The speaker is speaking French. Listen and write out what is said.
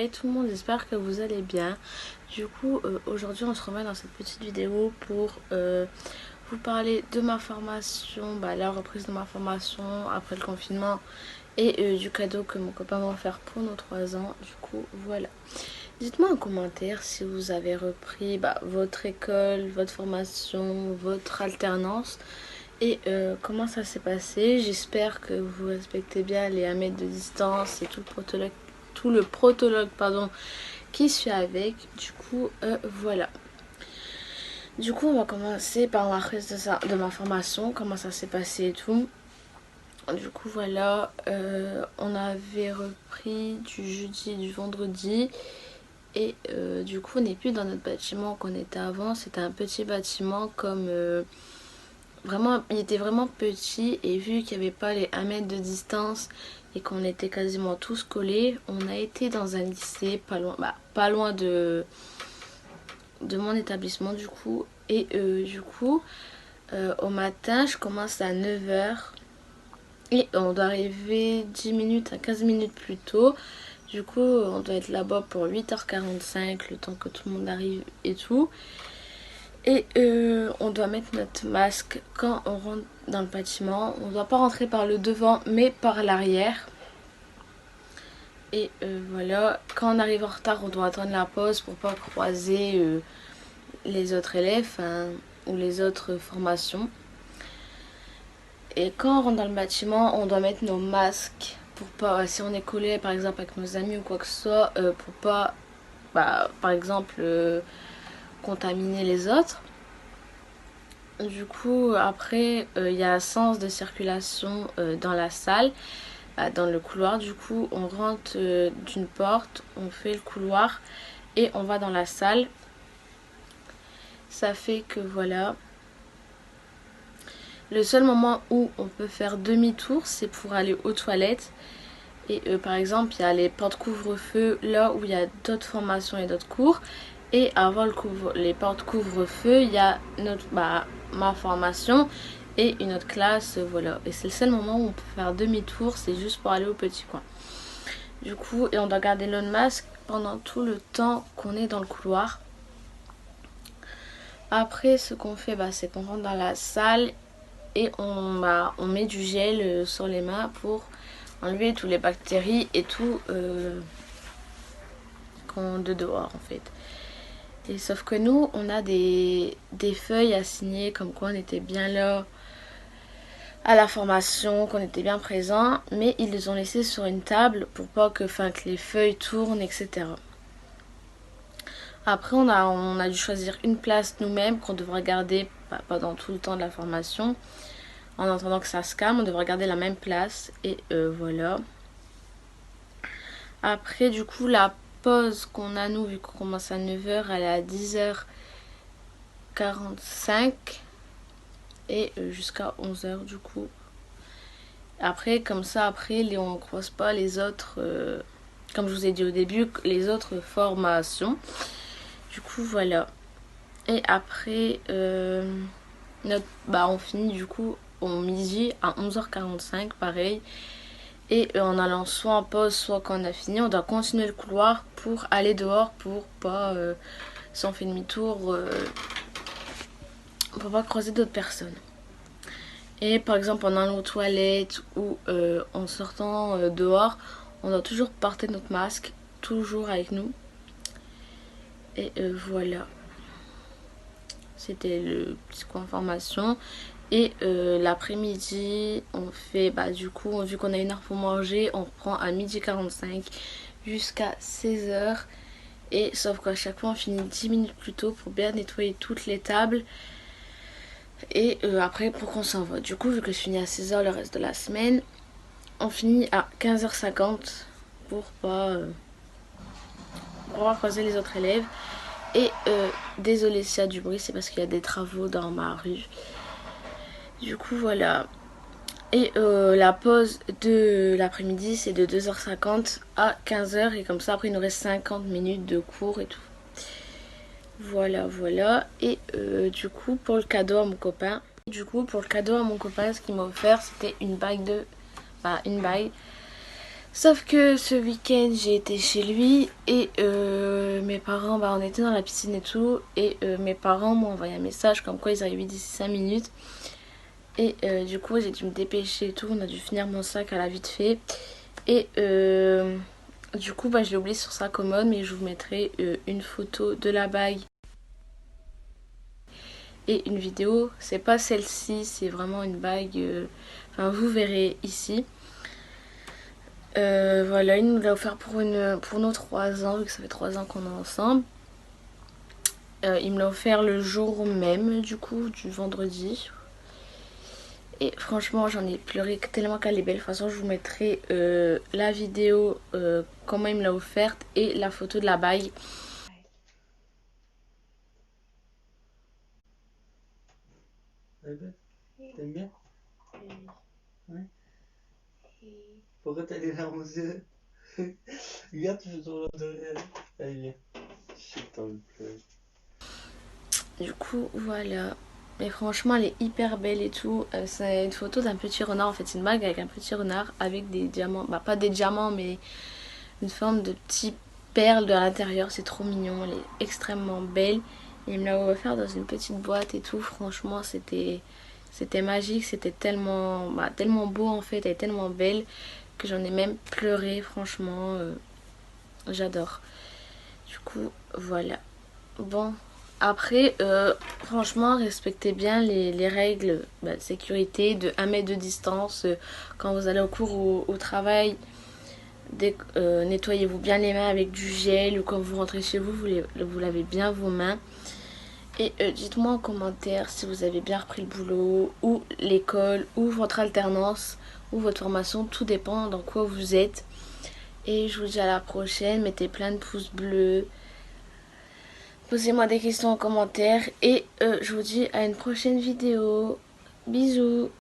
Hey tout le monde, j'espère que vous allez bien. Du coup, aujourd'hui on se remet dans cette petite vidéo pour vous parler de ma formation, la reprise de ma formation après le confinement et du cadeau que mon copain m'a offert pour nos 3 ans. Du coup, voilà. Dites-moi en commentaire si vous avez repris votre école, votre formation, votre alternance et comment ça s'est passé. J'espère que vous respectez bien les 1 mètre de distance et tout le protologue qui suit avec. Du coup, voilà. Du coup, on va commencer par la reprise de ma formation, comment ça s'est passé et tout. Du coup, voilà, on avait repris du jeudi et du vendredi. Et du coup, on n'est plus dans notre bâtiment qu'on était avant. C'était un petit bâtiment comme... vraiment, il était vraiment petit. Et vu qu'il n'y avait pas les 1 mètre de distance et qu'on était quasiment tous collés, on a été dans un lycée pas loin de mon établissement du coup. Et du coup, au matin, je commence à 9h. Et on doit arriver 10 minutes à 15 minutes plus tôt. Du coup, on doit être là-bas pour 8h45, le temps que tout le monde arrive et tout. Et on doit mettre notre masque quand on rentre dans le bâtiment. On ne doit pas rentrer par le devant, mais par l'arrière. Et voilà, quand on arrive en retard, on doit attendre la pause pour pas croiser les autres élèves ou les autres formations. Et quand on rentre dans le bâtiment, on doit mettre nos masques pour pas, si on est collé par exemple avec nos amis ou quoi que ce soit, pour pas, par exemple, contaminer les autres. Du coup, après, il y a un sens de circulation dans la salle, dans le couloir. Du coup, on rentre d'une porte, on fait le couloir et on va dans la salle. Ça fait que voilà. Le seul moment où on peut faire demi-tour, c'est pour aller aux toilettes. Et par exemple, il y a les portes couvre-feu là où il y a d'autres formations et d'autres cours. Et avant les portes couvre-feu, il y a ma formation et une autre classe, voilà. Et c'est le seul moment où on peut faire demi-tour, c'est juste pour aller au petit coin. Du coup, et on doit garder le masque pendant tout le temps qu'on est dans le couloir. Après, ce qu'on fait, c'est qu'on rentre dans la salle et on met du gel sur les mains pour enlever toutes les bactéries et tout de dehors en fait. Et sauf que nous, on a des feuilles à signer comme quoi on était bien là à la formation, qu'on était bien présent, mais ils les ont laissés sur une table pour pas que les feuilles tournent, etc. Après, on a dû choisir une place nous-mêmes qu'on devra garder pendant tout le temps de la formation. En attendant que ça se calme, on devra garder la même place. Et voilà. Après, du coup, la pause qu'on a, nous, vu qu'on commence à 9h, elle est à 10h45. Et jusqu'à 11h, du coup. Après, comme ça, on ne croise pas les autres, comme je vous ai dit au début, les autres formations. Du coup, voilà. Et après, on finit du coup au midi à 11h45, pareil. Et en allant soit en pause, soit quand on a fini, on doit continuer le couloir pour aller dehors pour pas, si on fait demi-tour, pour pas croiser d'autres personnes. Et par exemple en allant aux toilettes ou en sortant dehors, on doit toujours porter notre masque, toujours avec nous. Et voilà. C'était le petit coin formation. Et l'après-midi, on fait, du coup, vu qu'on a 1 heure pour manger, on reprend à 12h45 jusqu'à 16h. Et sauf qu'à chaque fois, on finit 10 minutes plus tôt pour bien nettoyer toutes les tables. Et après, pour qu'on s'en va. Du coup, vu que je finis à 16h le reste de la semaine, on finit à 15h50 pour pas croiser les autres élèves. Et désolé s'il y a du bruit, c'est parce qu'il y a des travaux dans ma rue. Du coup, voilà. Et la pause de l'après-midi, c'est de 2h50 à 15h. Et comme ça, après, il nous reste 50 minutes de cours et tout. Voilà, voilà. Et du coup, pour le cadeau à mon copain, ce qu'il m'a offert, c'était une bague. Sauf que ce week-end j'ai été chez lui et mes parents, bah on était dans la piscine et tout, et mes parents m'ont envoyé un message comme quoi ils arrivaient d'ici 5 minutes. Et du coup j'ai dû me dépêcher et tout, on a dû finir mon sac à la vite fait. Et du coup bah, je l'ai oublié sur sa commode, mais je vous mettrai une photo de la bague et une vidéo. C'est pas celle-ci, c'est vraiment une bague, enfin vous verrez ici. Voilà, il nous l'a offert pour nos 3 ans, vu que ça fait 3 ans qu'on est ensemble. Il me l'a offert le jour même, du coup, du vendredi. Et franchement, j'en ai pleuré tellement qu'elle est belle. De toute façon, je vous mettrai la vidéo, comment il me l'a offerte, et la photo de la bague. T'aimes bien? Ouais. Pourquoi t'as les larmes aux yeux? Regarde, tu fais ton de rire. Allez, viens. Je sais que t'as envie de pleurer. Du coup, voilà. Mais franchement, elle est hyper belle et tout. C'est une photo d'un petit renard. En fait, c'est une bague avec un petit renard avec des diamants. Bah, pas des diamants, mais une forme de petit perle de l'intérieur. C'est trop mignon. Elle est extrêmement belle. Et il me l'a offert dans une petite boîte et tout. Franchement, c'était magique. C'était tellement, bah, tellement beau en fait. Elle est tellement belle que j'en ai même pleuré. Franchement, j'adore. Du coup, voilà. Bon, après, franchement, respectez bien les règles bah, de sécurité de 1 mètre de distance. Quand vous allez au cours ou au travail, nettoyez-vous bien les mains avec du gel, ou quand vous rentrez chez vous, vous lavez bien vos mains. Et dites-moi en commentaire si vous avez bien repris le boulot, ou l'école, ou votre alternance, ou votre formation. Tout dépend dans quoi vous êtes. Et je vous dis à la prochaine. Mettez plein de pouces bleus. Posez-moi des questions en commentaire. Et je vous dis à une prochaine vidéo. Bisous.